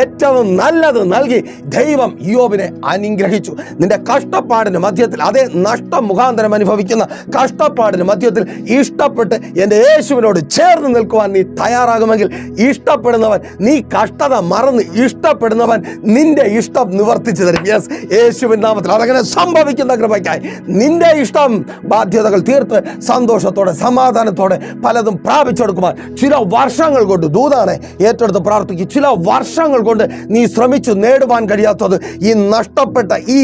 ഏറ്റവും നല്ലത് നൽകി ദൈവം ഇയ്യോബിനെ അനുഗ്രഹിച്ചു. നിന്റെ കഷ്ടപ്പാടിന് മധ്യത്തിൽ, അതേ നഷ്ടം മുഖാന്തരം അനുഭവിക്കുന്ന കഷ്ടപ്പാടിന് മധ്യത്തിൽ ഇഷ്ടപ്പെട്ട് എൻ്റെ യേശുവിനോട് ചേർന്ന് നിൽക്കുവാൻ നീ തയ്യാറാകുമെങ്കിൽ, ഇഷ്ടപ്പെടുന്നവൻ, നീ കഷ്ടത മറന്ന് ഇഷ്ടപ്പെടുന്നവൻ നിന്റെ ഇഷ്ടം നിവർത്തിച്ചു തരും. യെസ്, യേശുവിൻ നാമത്തിൽ അതങ്ങനെ സംഭവിക്കുന്ന കൃപയ്ക്കായി നിന്റെ ഇഷ്ടം ബാധ്യതകൾ തീർത്ത് സന്തോഷത്തോടെ സമാധാനത്തോടെ പലതും പ്രാപിച്ചെടുക്കുവാൻ ചില വർഷങ്ങൾ കൊണ്ട്, ദൂതാണ് ഏറ്റെടുത്ത് പ്രാർത്ഥിക്കും, ചില വർഷങ്ങൾ കൊണ്ട് നീ ശ്രമിച്ചു നേടുവാൻ കഴിയാത്തത് ഈ നഷ്ടപ്പെട്ട ഈ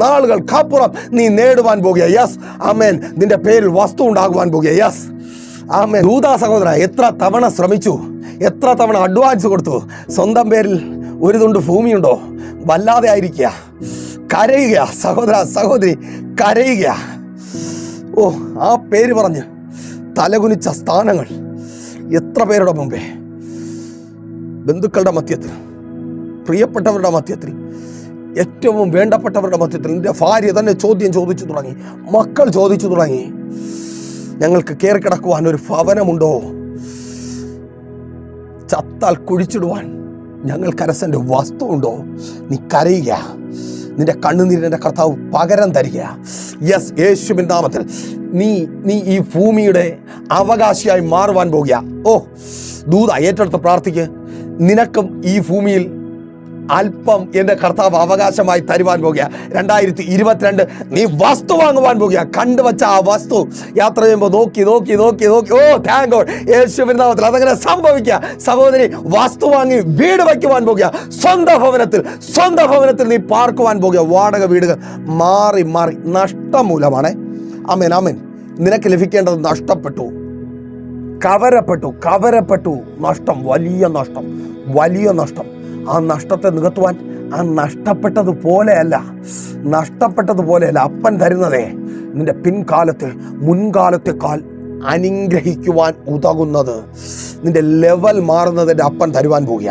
നാളുകൾക്കപ്പുറം നീ നേടുവാൻ പോകുക. യെസ്, ആമേൻ. നിന്റെ പേരിൽ വസ്തു ഉണ്ടാകുവാൻ പോകുക. യെസ്, ആമേൻ. ദൂതാ സഹോദര, എത്ര തവണ ശ്രമിച്ചു, എത്ര തവണ അഡ്വാൻസ് കൊടുത്തു. സ്വന്തം പേരിൽ ഒരു തുണ്ട് ഭൂമിയുണ്ടോ? വല്ലാതെ ആയിരിക്കുക, കരയുക. സഹോദരി കരയുക. ഓ, ആ പേര് പറഞ്ഞ് തലകുനിച്ച സ്ഥാനങ്ങൾ എത്ര പേരുടെ മുമ്പേ, ബന്ധുക്കളുടെ മധ്യത്തിൽ, പ്രിയപ്പെട്ടവരുടെ മധ്യത്തിൽ, ഏറ്റവും വേണ്ടപ്പെട്ടവരുടെ മധ്യത്തിൽ നിന്റെ ഭാര്യ തന്നെ ചോദ്യം ചോദിച്ചു തുടങ്ങി, മക്കൾ ചോദിച്ചു തുടങ്ങി, ഞങ്ങൾക്ക് കയറി കിടക്കുവാൻ ഒരു ഭവനമുണ്ടോ? ചത്താൽ കുഴിച്ചിടുവാൻ ഞങ്ങൾക്ക് അരസന്റെ വസ്തു ഉണ്ടോ? നീ കരയുക. നിന്റെ കണ്ണുനീരിന്റെ കർത്താവ് പകരം തരിക. യെസ്, യേശുവിൻ നാമത്തിൽ നീ ഈ ഭൂമിയുടെ അവകാശിയായി മാറുവാൻ പോകുക. ഓ ദൂത, ഏറ്റെടുത്ത് പ്രാർത്ഥിക്ക്. നിനക്കും ഈ ഭൂമിയിൽ അല്പം എൻ്റെ കർത്താവ് അവകാശമായി തരുവാൻ പോകുക. 2022 നീ വസ്തു വാങ്ങുവാൻ പോകുക. കണ്ടുവച്ച ആ വസ്തു യാത്ര ചെയ്യുമ്പോൾ നോക്കി. ഓ താങ്ക് ഗോഡ്, യേശുവിൻ നാമത്തിൽ അതങ്ങനെ സംഭവിക്കുക. സഹോദരി, വസ്തു വാങ്ങി വീട് വയ്ക്കുവാൻ പോകുക. സ്വന്തം ഭവനത്തിൽ നീ പാർക്കുവാൻ പോകുക. വാടക വീടുകൾ മാറി നഷ്ടം മൂലമാണ്. ആമേൻ. നിനക്ക് ലഭിക്കേണ്ടത് നഷ്ടപ്പെട്ടു, കവരപ്പെട്ടു. നഷ്ടം, വലിയ നഷ്ടം. ആ നഷ്ടത്തെ നികത്തുവാൻ, ആ നഷ്ടപ്പെട്ടതുപോലെയല്ല അപ്പൻ തരുന്നതേ നിന്റെ മുൻകാലത്തെക്കാൾ അനുഗ്രഹിക്കുവാൻ ഉതകുന്നത്, നിന്റെ ലെവൽ മാറുന്നതിൻ്റെ അപ്പൻ തരുവാൻ പോവുക.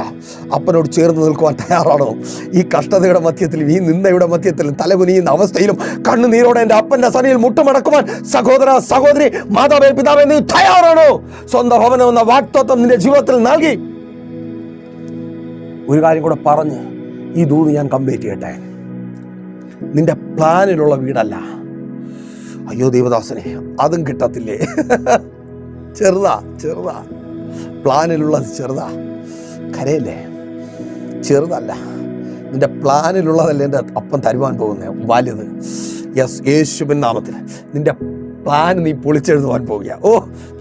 അപ്പനോട് ചേർന്ന് നിൽക്കുവാൻ തയ്യാറാണോ? ഈ കഷ്ടതയുടെ മധ്യത്തിലും ഈ നിന്ദയുടെ മധ്യത്തിലും തലകുനിയുന്ന അവസ്ഥയിലും കണ്ണുനീരോടെ എൻ്റെ അപ്പൻ്റെ സന്നിധിയിൽ മുട്ടുമടക്കുവാൻ സഹോദര സഹോദരി മാതാവേ പിതാവേ നീ തയ്യാറാണോ? സ്വന്തം ഭവനം എന്ന വാഗ്ദത്തം നിന്റെ ജീവിതത്തിൽ നൽകി. ഒരു കാര്യം കൂടെ പറഞ്ഞ് ഈ ദൂത് ഞാൻ കംപ്ലീറ്റ് ചെയ്യട്ടെ. നിന്റെ പ്ലാനിലുള്ള വീടല്ല. അയ്യോ ദൈവദാസനെ, അതും കിട്ടത്തില്ലേ? ചെറുതാ പ്ലാനിലുള്ളത് ചെറുതാ. കരയല്ലേ? ചെറുതല്ല. നിന്റെ പ്ലാനിലുള്ളതല്ലേ എൻ്റെ അപ്പം തരുവാൻ പോകുന്നത് വലുത്. യെസ്, യേശുവിൻ നാമത്തിൽ നിന്റെ പ്ലാൻ നീ പൊളിച്ചെഴുതുവാൻ പോവുക. ഓ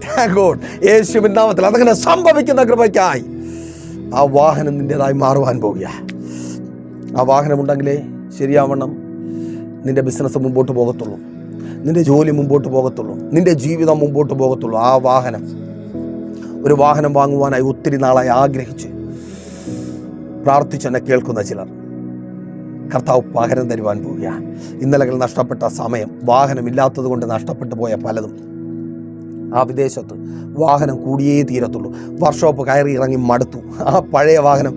താങ്ക് ഗോഡ്, യേശുവിൻ നാമത്തിൽ അതങ്ങനെ സംഭവിക്കുന്ന കൃപയ്ക്കായി ആ വാഹനം നിൻ്റെതായി മാറുവാൻ പോവുക. ആ വാഹനമുണ്ടെങ്കിലേ ശരിയാവണ്ണം നിന്റെ ബിസിനസ് മുമ്പോട്ട് പോകത്തുള്ളൂ, നിന്റെ ജോലി മുമ്പോട്ട് പോകത്തുള്ളൂ, നിന്റെ ജീവിതം മുമ്പോട്ട് പോകത്തുള്ളൂ. ആ വാഹനം, ഒരു വാഹനം വാങ്ങുവാനായി ഒത്തിരി നാളായി ആഗ്രഹിച്ച് പ്രാർത്ഥിച്ചെന്നെ കേൾക്കുന്ന ചിലർ കർത്താവ് പകരം തരുവാൻ പോവുക. ഇന്നലകൾ നഷ്ടപ്പെട്ട സമയം, വാഹനമില്ലാത്തത് കൊണ്ട് നഷ്ടപ്പെട്ടു പോയ പലതും, ആ വിദേശത്ത് വാഹനം കൂടിയേ തീരത്തുള്ളൂ. വർക്ക്ഷോപ്പ് കയറി ഇറങ്ങി മടുത്തു. ആ പഴയ വാഹനം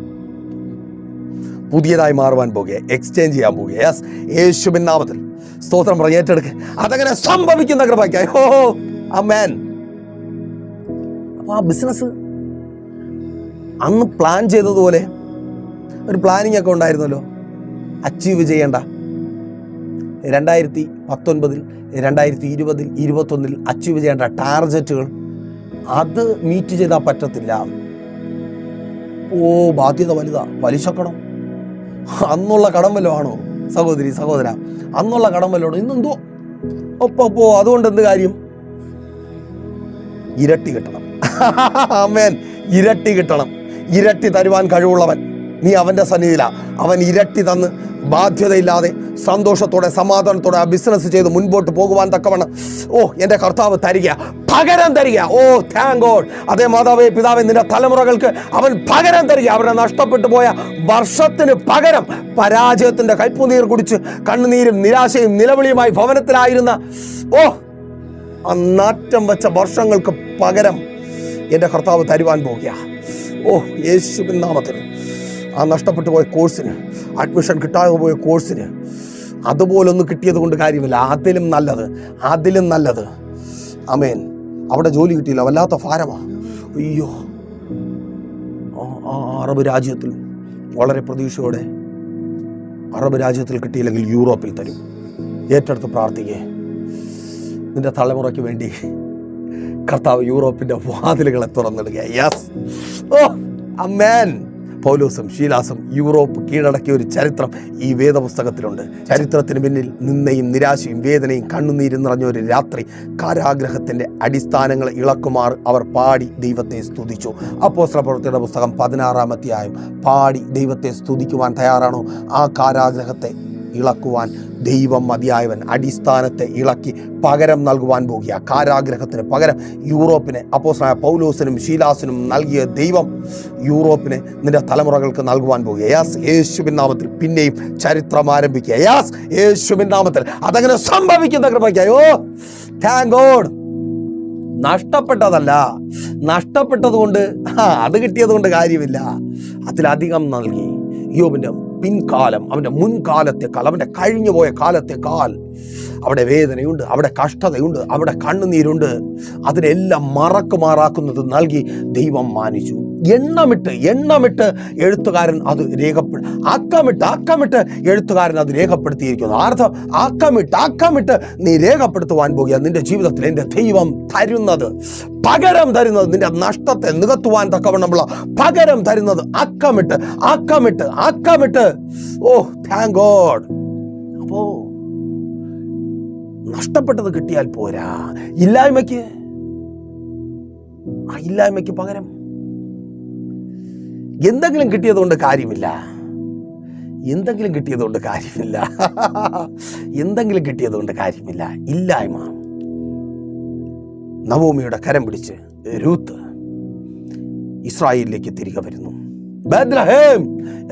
പുതിയതായി മാറുവാൻ പോകുക, എക്സ്ചേഞ്ച് ചെയ്യാൻ പോകുക. യെസ്, യേശുവിൻ നാമത്തിൽ സ്തോത്രം പറഞ്ഞ് ഏറ്റെടുക്കുക. അതങ്ങനെ സംഭവിക്കുന്ന കൃപയ്ക്കായി. ഓ ആമേൻ. അപ്പോൾ ആ ബിസിനസ് അന്ന് പ്ലാൻ ചെയ്തതുപോലെ ഒരു പ്ലാനിങ് ഒക്കെ ഉണ്ടായിരുന്നല്ലോ, അച്ചീവ് ചെയ്യേണ്ട 2019, 2020, 2021 അച്ചീവ് ചെയ്യേണ്ട ടാർഗറ്റുകൾ, അത് മീറ്റ് ചെയ്താൽ പറ്റത്തില്ല. ഓ ബാധ്യത വലുതാ, പലിശക്കണം. അന്നുള്ള കടം വല്ലതും ആണോ സഹോദരി സഹോദര? അന്നുള്ള കടം വല്ലതും ഇന്നെന്തോ ഒപ്പോ. അതുകൊണ്ട് എന്ത് കാര്യം? ഇരട്ടി കിട്ടണം. ആമേൻ. ഇരട്ടി കിട്ടണം. ഇരട്ടി തരുവാൻ കഴിവുള്ളവൻ നീ അവൻ്റെ സന്നിധിയിലാ. അവൻ ഇരട്ടി തന്ന് ബാധ്യതയില്ലാതെ സന്തോഷത്തോടെ സമാധാനത്തോടെ ആ ബിസിനസ് ചെയ്ത് മുൻപോട്ട് പോകുവാൻ തക്കവണ്ണം എൻ്റെ കർത്താവ് തരിക, പകരം തരിക. ഓ താങ്ക് ഗോഡ്. അതേ മാതാവേ പിതാവേ, നിന്റെ തലമുറകൾക്ക് അവൻ പകരം തരിക. അവരുടെ നഷ്ടപ്പെട്ടു പോയ വർഷത്തിന് പകരം, പരാജയത്തിൻ്റെ കയ്പുനീർ കുടിച്ച് കണ്ണുനീരും നിരാശയും നിലവിളിയുമായി ഭവനത്തിലായിരുന്ന ആ നാറ്റം വെച്ച വർഷങ്ങൾക്ക് പകരം എൻ്റെ കർത്താവ് തരുവാൻ പോകുക. ഓ യേശുവിൻ നാമത്തിൽ ആ നഷ്ടപ്പെട്ടു പോയ കോഴ്സിന്, അഡ്മിഷൻ കിട്ടാതെ പോയ കോഴ്സിന് അതുപോലൊന്നും കിട്ടിയത് കൊണ്ട് കാര്യമില്ല. അതിലും നല്ലത്. ആമേൻ. അവിടെ ജോലി കിട്ടിയില്ല, വല്ലാത്ത ഭാരമാണ്. അയ്യോ, അറബ് രാജ്യത്തിൽ വളരെ പ്രതീക്ഷയോടെ, അറബ് രാജ്യത്തിൽ കിട്ടിയില്ലെങ്കിൽ യൂറോപ്പിൽ തരും. ഏറ്റെടുത്ത് പ്രാർത്ഥിക്കേ. നിന്റെ തലമുറയ്ക്ക് വേണ്ടി കർത്താവ് യൂറോപ്പിൻ്റെ വാതിലുകളെ തുറന്നിടുക. യെസ്, ആമേൻ. പൗലോസും ശീലാസും യൂറോപ്പ് കീഴടക്കിയ ഒരു ചരിത്രം ഈ വേദപുസ്തകത്തിലുണ്ട്. ചരിത്രത്തിന് പിന്നിൽ നിന്നയും നിരാശയും വേദനയും കണ്ണുനീരും നിറഞ്ഞ ഒരു രാത്രി, കാരാഗ്രഹത്തിൻ്റെ അടിസ്ഥാനങ്ങൾ ഇളക്കുമാർ അവർ പാടി ദൈവത്തെ സ്തുതിച്ചു. അപ്പോസ്തലപ്രവൃത്തിയുടെ പുസ്തകം 16-ാം അധ്യായം. പാടി ദൈവത്തെ സ്തുതിക്കുവാൻ തയ്യാറാണോ? ആ കാരാഗ്രഹത്തെ ഇളക്കുവാൻ ദൈവം മതിയായവൻ. അടിസ്ഥാനത്തെ ഇളക്കി പകരം നൽകുവാൻ പോകുക. കാരാഗ്രഹത്തിന് പകരം യൂറോപ്പിനെ അപ്പോസ്തലനായ പൗലോസിനും ശീലാസിനും നൽകിയ ദൈവം യൂറോപ്പിനെ നിന്റെ തലമുറകൾക്ക് നൽകുവാൻ പോകുക. യാസ്, യേശുവിൻ നാമത്തിൽ പിന്നെയും ചരിത്രം ആരംഭിക്കുക. യാസ്, യേശുവിൻ നാമത്തിൽ അതങ്ങനെ സംഭവിക്കുന്ന കൃപയ്ക്കായി. ഓ താങ്ക് ഗോഡ്. നഷ്ടപ്പെട്ടതല്ല, നഷ്ടപ്പെട്ടത് കൊണ്ട് അത് കിട്ടിയത് കൊണ്ട് കാര്യമില്ല. അതിലധികം നൽകി. യോബിൻ്റെ പിൻകാലം അവൻ്റെ മുൻകാലത്തെക്കാൾ, അവൻ്റെ കഴിഞ്ഞുപോയ കാലത്തെക്കാൾ അവിടെ വേദനയുണ്ട്, അവിടെ കഷ്ടതയുണ്ട്, അവിടെ കണ്ണുനീരുണ്ട്. അതിനെല്ലാം മറക്കുമാറാക്കുന്നത് നൽകി ദൈവം മാനിച്ചു. എണ്ണമിട്ട് എഴുത്തുകാരൻ അത് അക്കമിട്ട് എഴുത്തുകാരൻ അത് രേഖപ്പെടുത്തിയിരിക്കുന്നു. അർത്ഥം അക്കമിട്ട് നീ രേഖപ്പെടുത്തുവാൻ പോകുക. നിന്റെ ജീവിതത്തിൽ എൻ്റെ ദൈവം പകരം തരുന്നത്, നിന്റെ നഷ്ടത്തെ നികത്തുവാൻ തക്കവണ്ണമുള്ള പകരം തരുന്നത് അക്കമിട്ട്. ഓ താങ്ക് ഗോഡ്. അപ്പോ നഷ്ടപ്പെട്ടത് കിട്ടിയാൽ പോരാ, ഇല്ലായ്മയ്ക്ക് പകരം എന്തെങ്കിലും കിട്ടിയതുകൊണ്ട് കാര്യമില്ല. ഇല്ലായ്മ. നവോമിയുടെ കരം പിടിച്ച് രൂത്ത് ഇസ്രായേലിലേക്ക് തിരികെ വരുന്നു. ബേത്ലഹേം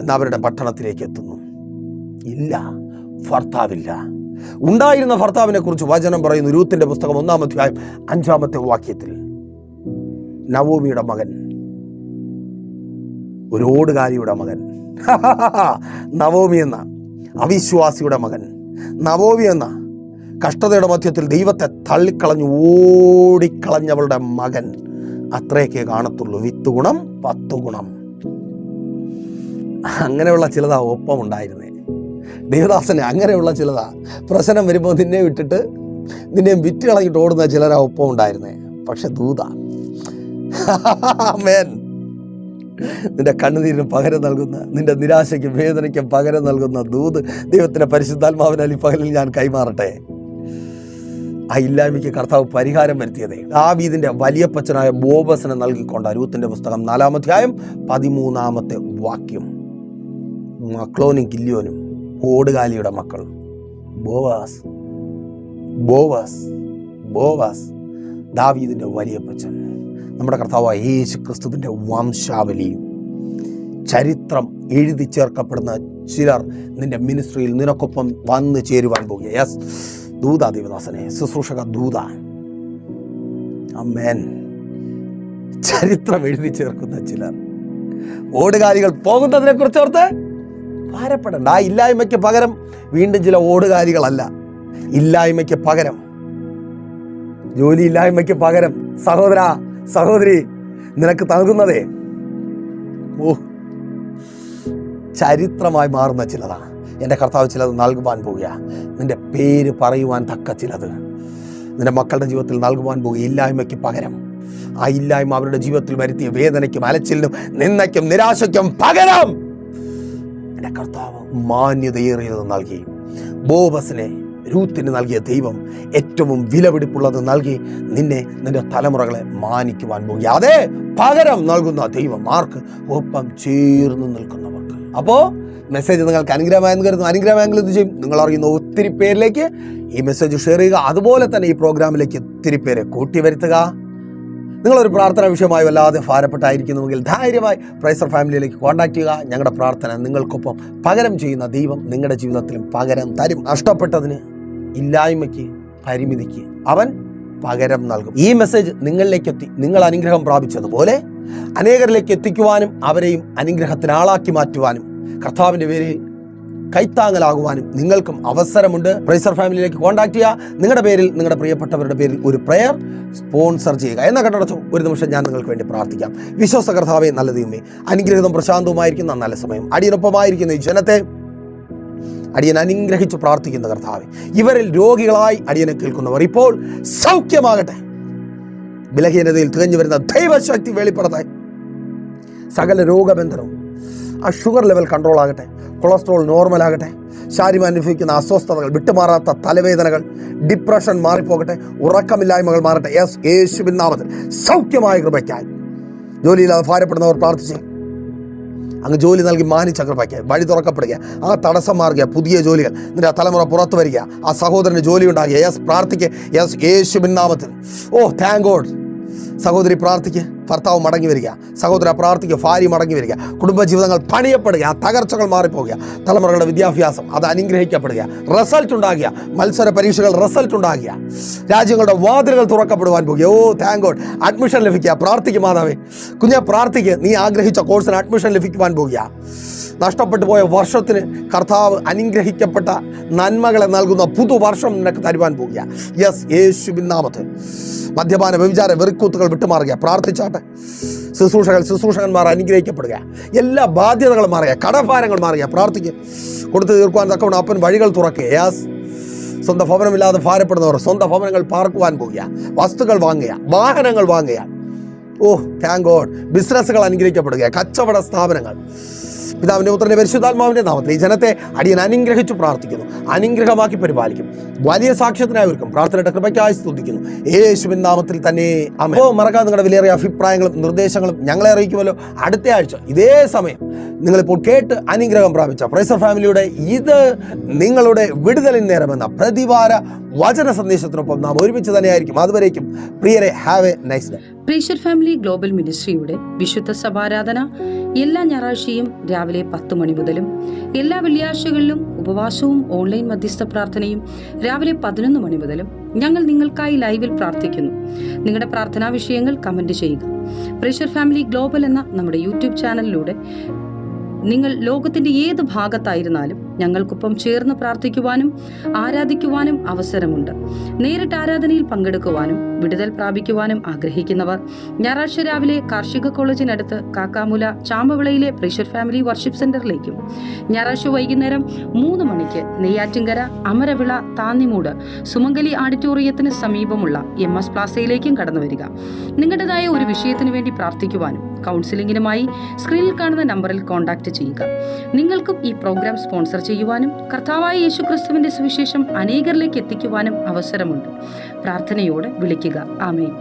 എന്നവരുടെ പട്ടണത്തിലേക്ക് എത്തുന്നു. ഇല്ല, ഭർത്താവില്ല. ഉണ്ടായിരുന്ന ഭർത്താവിനെ കുറിച്ച് വചനം പറയുന്നു. രൂത്തിന്റെ പുസ്തകം 1-ാം അധ്യായം 5-ാമത്തെ വാക്യത്തിൽ നവോമിയുടെ മകൻ, ഒരു ഓടുകാരിയുടെ മകൻ, നവോമി എന്ന അവിശ്വാസിയുടെ മകൻ, നവോമി എന്ന കഷ്ടതയുടെ മധ്യത്തിൽ ദൈവത്തെ തള്ളിക്കളഞ്ഞു ഓടിക്കളഞ്ഞവളുടെ മകൻ. അത്രയൊക്കെ കാണത്തുള്ളൂ. 10 ഗുണം 10 ഗുണം. അങ്ങനെയുള്ള ചിലതാ ഒപ്പമുണ്ടായിരുന്നേ ദേവദാസനെ. അങ്ങനെയുള്ള ചിലതാ പ്രശ്നം വരുമ്പോൾ നിന്നെ വിട്ടിട്ട് നിന്നെ വിറ്റ് കളഞ്ഞിട്ട് ഓടുന്ന ചിലരാ ഒപ്പം ഉണ്ടായിരുന്നേ. പക്ഷെ ദൂത ആമേൻ, നിന്റെ കണ്ണുനീരിന് പകരം നൽകുന്ന, നിന്റെ നിരാശയ്ക്കും വേദനയ്ക്കും പകരം നൽകുന്ന ദൂത് ദൈവത്തിന്റെ പരിശുദ്ധാത്മാവിനാൽ ഈ പകലിൽ ഞാൻ കൈമാറട്ടെ. ആ ഇല്ലായ്മയ്ക്ക് കർത്താവ് പരിഹാരം വരുത്തിയതേ ദാവീദിന്റെ വലിയപ്പച്ചനായ ബോബസിനെ നൽകിക്കൊണ്ട്. രൂത്തിന്റെ പുസ്തകം 4-ാം അധ്യായം 13-ാമത്തെ വാക്യം. മക്ലോനും കില്യോനും ഓടുകാലിയുടെ മക്കൾ. ബോവാസ് ബോവാസ് ബോവാസ് ദാവീദിന്റെ വലിയപ്പച്ചൻ, നമ്മുടെ കർത്താവായ യേശു ക്രിസ്തുവിന്റെ വംശാവലിയും. ചരിത്രം എഴുതി ചേർക്കപ്പെടുന്ന ചിലർ നിന്റെ മിനിസ്ട്രിയിൽ നിനക്കൊപ്പം വന്നു ചേരുവാൻ പോകുക. യെസ്, ദൂത ദേവദാസനെ, ശുശ്രൂഷക ദൂത. ആമേൻ. ചരിത്രം എഴുതി ചേർക്കുന്ന ചിലർ. ഓടുകാലികൾ പോകുന്നതിനെ കുറിച്ച് ഓർത്ത് ഭാരപ്പെടണ്ട. ആ ഇല്ലായ്മയ്ക്ക് പകരം വീണ്ടും ചില ഓടുകാലികളല്ല. ഇല്ലായ്മയ്ക്ക് പകരം, ജോലി ഇല്ലായ്മയ്ക്ക് പകരം സഹോദര സഹോദരി നിനക്ക് നൽകുന്നതേ ചരിത്രമായി മാറുന്ന ചിലതാ. എൻ്റെ കർത്താവ് ചിലത് നൽകുവാൻ പോവുക. നിന്റെ പേര് പറയുവാൻ തക്ക ചിലത് നിന്റെ മക്കളുടെ ജീവിതത്തിൽ നൽകുവാൻ പോവുക. ഇല്ലായ്മയ്ക്ക് പകരം, ആ ഇല്ലായ്മ അവരുടെ ജീവിതത്തിൽ വരുത്തിയ വേദനയ്ക്കും അലച്ചിലിനും നിന്ദയ്ക്കും നിരാശയ്ക്കും പകരം എൻ്റെ കർത്താവ് മാന്യതയേറിയത് നൽകി. ബോബസിനെ രൂത്തിന് നൽകിയ ദൈവം ഏറ്റവും വിലപിടിപ്പുള്ളത് നൽകി നിന്നെ, നിന്റെ തലമുറകളെ മാനിക്കുവാൻ പോവുക. അതേ പകരം നൽകുന്ന ദൈവം ആർക്ക്? ഒപ്പം ചേർന്ന് നിൽക്കുന്നവർക്ക്. അപ്പോ മെസ്സേജ് നിങ്ങൾക്ക് അനുഗ്രഹമായെന്ന് കരുതുന്നു. അനുഗ്രഹമായെങ്കിൽ എന്ത് ചെയ്യും? നിങ്ങൾ അറിയുന്ന ഒത്തിരി പേരിലേക്ക് ഈ മെസ്സേജ് ഷെയർ ചെയ്യുക. അതുപോലെ തന്നെ ഈ പ്രോഗ്രാമിലേക്ക് ഒത്തിരി പേരെ കൂട്ടി വരുത്തുക. നിങ്ങളൊരു പ്രാർത്ഥന വിഷയമായി വല്ലാതെ ഭാരപ്പെട്ടായിരിക്കുന്നുവെങ്കിൽ ധൈര്യമായി പ്രൈസർ ഫാമിലിയിലേക്ക് കോൺടാക്ട് ചെയ്യുക. ഞങ്ങളുടെ പ്രാർത്ഥന നിങ്ങൾക്കൊപ്പം പകരം ചെയ്യുന്ന ദൈവം നിങ്ങളുടെ ജീവിതത്തിലും പകരം തരും. നഷ്ടപ്പെട്ടതിന്, ഇല്ലായ്മയ്ക്ക്, പരിമിതിക്ക് അവൻ പകരം നൽകും. ഈ മെസ്സേജ് നിങ്ങളിലേക്ക് എത്തി നിങ്ങൾ അനുഗ്രഹം പ്രാപിച്ചതുപോലെ അനേകരിലേക്ക് എത്തിക്കുവാനും അവരെയും അനുഗ്രഹത്തിന് ആളാക്കി മാറ്റുവാനും കർത്താവിൻ്റെ പേരിൽ കൈത്താങ്ങലാകുവാനും നിങ്ങൾക്കും അവസരമുണ്ട്. പ്രൈസർ ഫാമിലിയിലേക്ക് കോൺടാക്ട് ചെയ്യുക. നിങ്ങളുടെ പേരിൽ, നിങ്ങളുടെ പ്രിയപ്പെട്ടവരുടെ പേരിൽ ഒരു പ്രയർ സ്പോൺസർ ചെയ്യുക. എന്ന കണ്ടടച്ചു ഒരു നിമിഷം ഞാൻ നിങ്ങൾക്ക് വേണ്ടി പ്രാർത്ഥിക്കാം. വിശ്വാസ കർത്താവേ, നല്ല ദൈവമേ, അനുഗ്രഹിതവും പ്രശാന്തവുമായിരിക്കുന്ന നല്ല സമയം അടിയനൊപ്പമായിരിക്കുന്ന ഈ ജനത്തെ അടിയൻ അനുഗ്രഹിച്ച് പ്രാർത്ഥിക്കുന്ന കർത്താവേ, ഇവരിൽ രോഗികളായി അടിയനെ കേൾക്കുന്നവർ ഇപ്പോൾ സൗഖ്യമാകട്ടെ. ബലഹീനതയിൽ തികഞ്ഞു വരുന്ന ദൈവശക്തി വെളിപ്പെടുത്താൻ സകല രോഗബന്ധനവും, ആ ഷുഗർ ലെവൽ കൺട്രോൾ ആകട്ടെ, കൊളസ്ട്രോൾ നോർമൽ ആകട്ടെ, ശാരീരം അനുഭവിക്കുന്ന അസ്വസ്ഥതകൾ, വിട്ടുമാറാത്ത തലവേദനകൾ, ഡിപ്രഷൻ മാറിപ്പോകട്ടെ, ഉറക്കമില്ലായ്മകൾ മാറട്ടെ. യേശുവിൻ നാമത്തിൽ സൗഖ്യമായ കൃപയ്ക്കായി. ജോലിയില്ലാതെ ഭാരപ്പെടുന്നവർ പ്രാർത്ഥിച്ച് അങ്ങ് ജോലി നൽകി മാനിച്ച കൃപയ്ക്കായി വഴി തുറക്കപ്പെടുക. ആ തടസ്സം മാറുക. പുതിയ ജോലികൾ നിന്റെ തലമുറ പുറത്തു വരിക. ആ സഹോദരന് ജോലി ഉണ്ടാകുക. പ്രാർത്ഥിക്കുക. യേശുവിൻ നാമത്തിൽ. Thank God. സഹോദരി പ്രാർത്ഥിക്ക്, ഭർത്താവ് മടങ്ങി വരിക. സഹോദര പ്രാർത്ഥിക്കുക, ഭാര്യ മടങ്ങി വരിക. കുടുംബജീവിതങ്ങൾ പണിയപ്പെടുക. ആ തകർച്ചകൾ മാറിപ്പോകുക. തലമുറകളുടെ വിദ്യാഭ്യാസം അത് അനുഗ്രഹിക്കപ്പെടുക. റിസൾട്ട് ഉണ്ടാകുക. മത്സര പരീക്ഷകൾ റിസൾട്ട് ഉണ്ടാകുക. രാജ്യങ്ങളുടെ വാതിലുകൾ തുറക്കപ്പെടുവാൻ പോകുക. Thank God. അഡ്മിഷൻ ലഭിക്കുക. പ്രാർത്ഥിക്കുക മാതാവേ. കുഞ്ഞെ പ്രാർത്ഥിക്കുക. നീ ആഗ്രഹിച്ച കോഴ്സിന് അഡ്മിഷൻ ലഭിക്കുവാൻ പോകുക. നഷ്ടപ്പെട്ടു പോയ വർഷത്തിന് കർത്താവ് അനുഗ്രഹിക്കപ്പെട്ട നന്മകളെ നൽകുന്ന പുതുവർഷം നിനക്ക് തരുവാൻ പോകുക. യേശുവിൻ നാമത്തിൽ. മദ്യപാന വ്യഭിചാര വെറിക്കൂത്തുകൾ വിട്ടുമാറുക. പ്രാർത്ഥിച്ചാട്ടെ. ശുശ്രൂഷകന്മാർ അനുഗ്രഹിക്കപ്പെടുക. എല്ലാ ബാധ്യതകളും മാറുക. കടഭാരങ്ങൾ മാറുക. പ്രാർത്ഥിക്കുക. കൊടുത്തു തീർക്കുവാൻ തക്കവണ്ണം അപ്പൻ വഴികൾ തുറക്കുക. സ്വന്തം ഭവനമില്ലാതെ ഭാരപ്പെടുന്നവർ സ്വന്തം ഭവനങ്ങൾ പാർക്കുവാൻ പോകുക. വസ്തുക്കൾ വാങ്ങുക. വാഹനങ്ങൾ വാങ്ങുക. Thank God. ബിസിനസ്സുകൾ അനുഗ്രഹിക്കപ്പെടുക. കച്ചവട സ്ഥാപനങ്ങൾ പിതാവിൻ്റെ പുത്രൻ്റെ പരിശുദ്ധാത്മാവിൻ്റെ നാമത്തിൽ ഈ ജനത്തെ അടിയൻ അനുഗ്രഹിച്ചു പ്രാർത്ഥിക്കുന്നു. അനുഗ്രഹമാക്കി പരിപാലിക്കും. വലിയ സാക്ഷ്യത്തിനായവർക്കും പ്രാർത്ഥനയുടെ കൃപയ്ക്കായി സ്തുതിക്കുന്നു. യേശുവിൻ നാമത്തിൽ തന്നെ ആമേൻ. മറക്കാതെ നിങ്ങളുടെ വിലയേറിയ അഭിപ്രായങ്ങളും നിർദ്ദേശങ്ങളും ഞങ്ങളെ അറിയിക്കുമല്ലോ. അടുത്ത ആഴ്ച ഇതേ സമയം നിങ്ങളിപ്പോൾ കേട്ട് അനുഗ്രഹം പ്രാപിച്ച പ്രൈസർ ഫാമിലിയുടെ ഇത് നിങ്ങളുടെ വിടുതലിൻ നേരമെന്ന പ്രതിവാര വചന സന്ദേശത്തിനൊപ്പം നാം ഒരുമിച്ച് തന്നെയായിരിക്കും. അതുവരേക്കും പ്രിയരെ, ഹാവ് എ നൈസ് ഡേ. പ്രീഷർ ഫാമിലി ഗ്ലോബൽ മിനിസ്ട്രിയുടെ വിശുദ്ധ സഭാരാധന എല്ലാ ഞായറാഴ്ചയും രാവിലെ 10 മണി മുതലും എല്ലാ വെള്ളിയാഴ്ചകളിലും ഉപവാസവും ഓൺലൈൻ മധ്യസ്ഥ പ്രാർത്ഥനയും രാവിലെ 11 മണി മുതലും ഞങ്ങൾ നിങ്ങൾക്കായി ലൈവിൽ പ്രാർത്ഥിക്കുന്നു. നിങ്ങളുടെ പ്രാർത്ഥനാ വിഷയങ്ങൾ കമന്റ് ചെയ്യുക. പ്രീഷർ ഫാമിലി ഗ്ലോബൽ എന്ന നമ്മുടെ യൂട്യൂബ് ചാനലിലൂടെ നിങ്ങൾ ലോകത്തിന്റെ ഏത് ഭാഗത്തായിരുന്നാലും ഞങ്ങൾക്കൊപ്പം ചേർന്ന് പ്രാർത്ഥിക്കുവാനും ആരാധിക്കുവാനും അവസരമുണ്ട്. നേരിട്ട് ആരാധനയിൽ പങ്കെടുക്കുവാനും വിടുതൽ പ്രാപിക്കുവാനും ആഗ്രഹിക്കുന്നവർ ഞായറാഴ്ച രാവിലെ കാർഷിക കോളേജിനടുത്ത് കാക്കാമുല ചാമ്പവിളയിലെ പ്രീഷർ ഫാമിലി വർഷിപ്പ് സെന്ററിലേക്കും ഞായറാഴ്ച വൈകുന്നേരം 3 മണിക്ക് നെയ്യാറ്റിൻകര അമരവിള താന്നിമൂട് സുമംഗലി ഓഡിറ്റോറിയത്തിന് സമീപമുള്ള MS പ്ലാസയിലേക്കും കടന്നു വരിക. നിങ്ങളുടേതായ ഒരു വിഷയത്തിന് വേണ്ടി പ്രാർത്ഥിക്കുവാനും കൗൺസിലിംഗിനുമായി സ്ക്രീനിൽ കാണുന്ന നമ്പറിൽ കോൺടാക്ട് ചെയ്യുക. നിങ്ങൾക്കും ഈ പ്രോഗ്രാം സ്പോൺസർ ചെയ്യുവാനും കർത്താവായ യേശുക്രിസ്തുവിന്റെ സുവിശേഷം അനേകരിലേക്ക് എത്തിക്കുവാനും അവസരമുണ്ട്. പ്രാർത്ഥനയോടെ വിളിക്കുക. ആമേൻ.